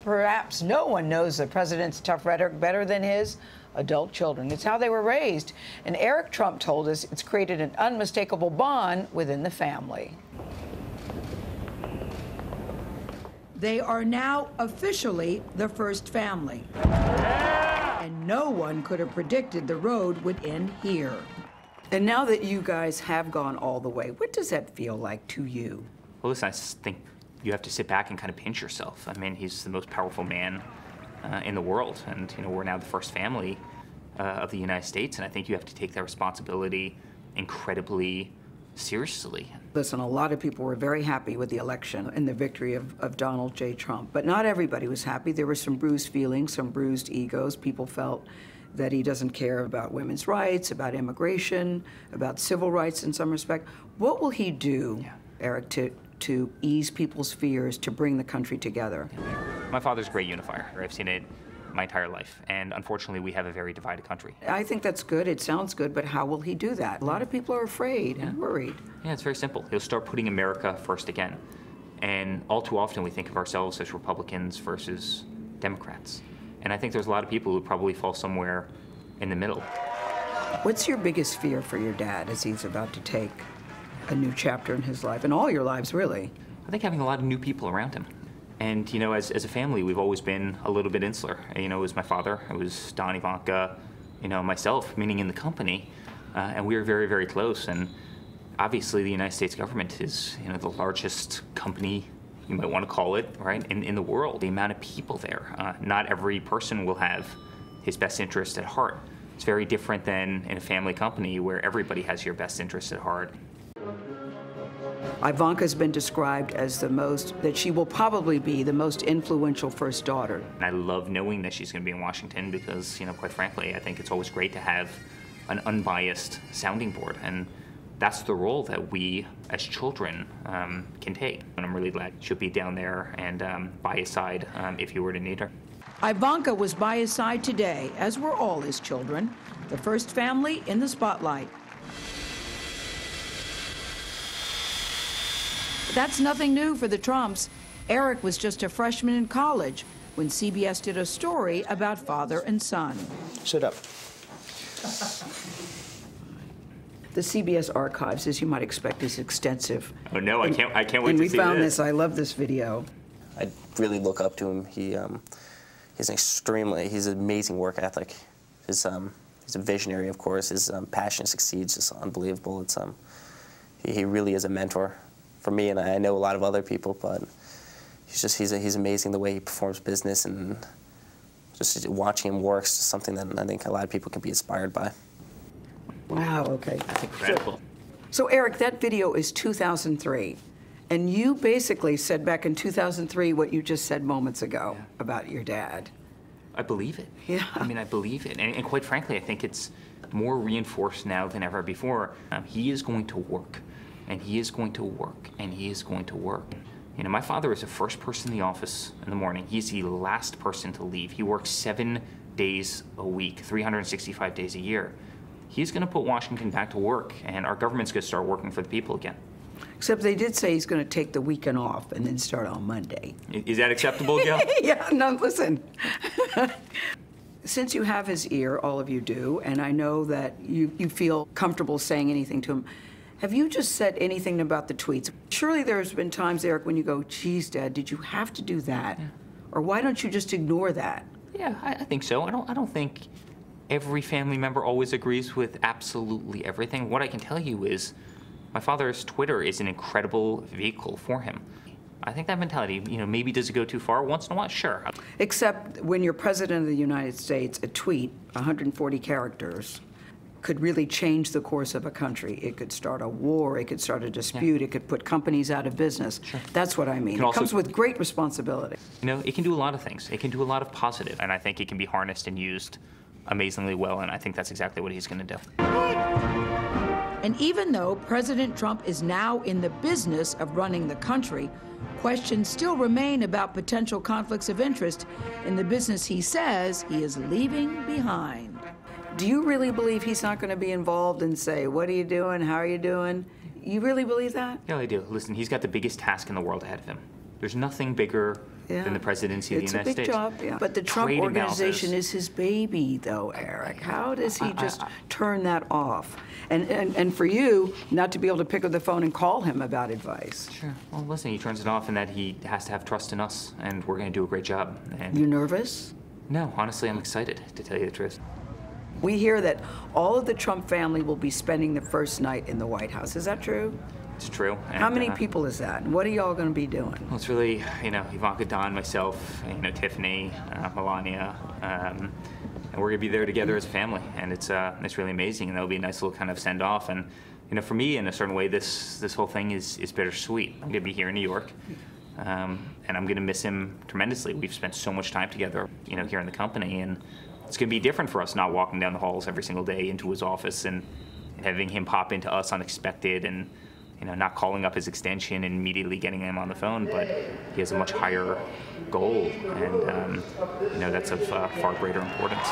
perhaps no one knows the president's tough rhetoric better than his adult children. It's how they were raised. And Eric Trump told us it's created an unmistakable bond within the family. They are now officially the first family. And no one could have predicted the road would end here. And now that you guys have gone all the way, what does that feel like to you? Well, listen, I think you have to sit back and kind of pinch yourself. I mean, he's the most powerful man in the world, and we're now the first family of the United States, and I think you have to take that responsibility incredibly seriously. Listen, a lot of people were very happy with the election and the victory of Donald J. Trump, but not everybody was happy. There were some bruised feelings, some bruised egos. People felt that he doesn't care about women's rights, about immigration, about civil rights in some respect. What will he do, Eric, to ease people's fears, to bring the country together? My father's a great unifier. I've seen it my entire life, and unfortunately we have a very divided country. I think that's good. It sounds good, but how will he do that? A lot of people are afraid and worried. Yeah, it's very simple. He'll start putting America first again. And all too often we think of ourselves as Republicans versus Democrats. And I think there's a lot of people who probably fall somewhere in the middle. What's your biggest fear for your dad as he's about to take a new chapter in his life, and all your lives, really? I think having a lot of new people around him. And, as a family, we've always been a little bit insular. It was my father, it was Don, Ivanka, myself, meaning in the company. And we were very, very close. And obviously, the United States government is, the largest company, you might want to call it, right, in the world. The amount of people there, not every person will have his best interest at heart. It's very different than in a family company where everybody has your best interest at heart. Ivanka's been described as that she will probably be the most influential first daughter. And I love knowing that she's going to be in Washington because, quite frankly, I think it's always great to have an unbiased sounding board. And that's the role that we, as children, can take. And I'm really glad she'll be down there and by his side if you were to need her. Ivanka was by his side today, as were all his children, the first family in the spotlight. That's nothing new for the Trumps. Eric was just a freshman in college when CBS did a story about father and son. Sit up. The CBS archives, as you might expect, is extensive. Oh no, I can't wait to see this. And we found this. I love this video. I really look up to him. He's an amazing work ethic. He's a visionary, of course. His passion succeeds, just unbelievable. He really is a mentor for me, and I know a lot of other people, but he's amazing the way he performs business, and just watching him work is something that I think a lot of people can be inspired by. Wow, okay. That's incredible. So Eric, that video is 2003, and you basically said back in 2003 what you just said moments ago about your dad. I believe it. Yeah. I believe it, and quite frankly, I think it's more reinforced now than ever before. He is going to work. And he is going to work, and he is going to work. My father is the first person in the office in the morning. He's the last person to leave. He works 7 days a week, 365 days a year. He's going to put Washington back to work, and our government's going to start working for the people again. Except they did say he's going to take the weekend off and then start on Monday. Is that acceptable, Gayle? Yeah, no, listen. Since you have his ear, all of you do, and I know that you feel comfortable saying anything to him, have you just said anything about the tweets? Surely there's been times, Eric, when you go, geez, Dad, did you have to do that? Yeah. Or why don't you just ignore that? Yeah, I think so. I don't think every family member always agrees with absolutely everything. What I can tell you is my father's Twitter is an incredible vehicle for him. I think that mentality, maybe does it go too far once in a while? Sure. Except when you're president of the United States, a tweet, 140 characters, could really change the course of a country. It could start a war, it could start a dispute, It could put companies out of business. Sure. That's what I mean. It comes with great responsibility. It can do a lot of things. It can do a lot of positive, and I think it can be harnessed and used amazingly well, and I think that's exactly what he's going to do. And even though President Trump is now in the business of running the country, questions still remain about potential conflicts of interest in the business he says he is leaving behind. Do you really believe he's not going to be involved and say, what are you doing, how are you doing? You really believe that? Yeah, I do. Listen, he's got the biggest task in the world ahead of him. There's nothing bigger than the presidency of the United States. It's a big job, yeah. But the Trump Trading Organization houses. is his baby, though, Eric. How does he just turn that off? And for you, not to be able to pick up the phone and call him about advice. Sure. Well, listen, he turns it off in that he has to have trust in us, and we're going to do a great job. And You nervous? no, honestly, I'm excited, to tell you the truth. We hear that all of the Trump family will be spending the first night in the White House. Is that true? It's true. How And, many people is that? And what are y'all going to be doing? Well, it's really, Ivanka, Don, myself, Tiffany, Melania, and we're going to be there together as a family, and it's really amazing, and that'll be a nice little kind of send-off. And, for me, in a certain way, this whole thing is bittersweet. I'm going to be here in New York, and I'm going to miss him tremendously. We've spent so much time together, here in the company, and it's going to be different for us not walking down the halls every single day into his office and having him pop into us unexpected and, not calling up his extension and immediately getting him on the phone, but he has a much higher goal, and, that's of far greater importance.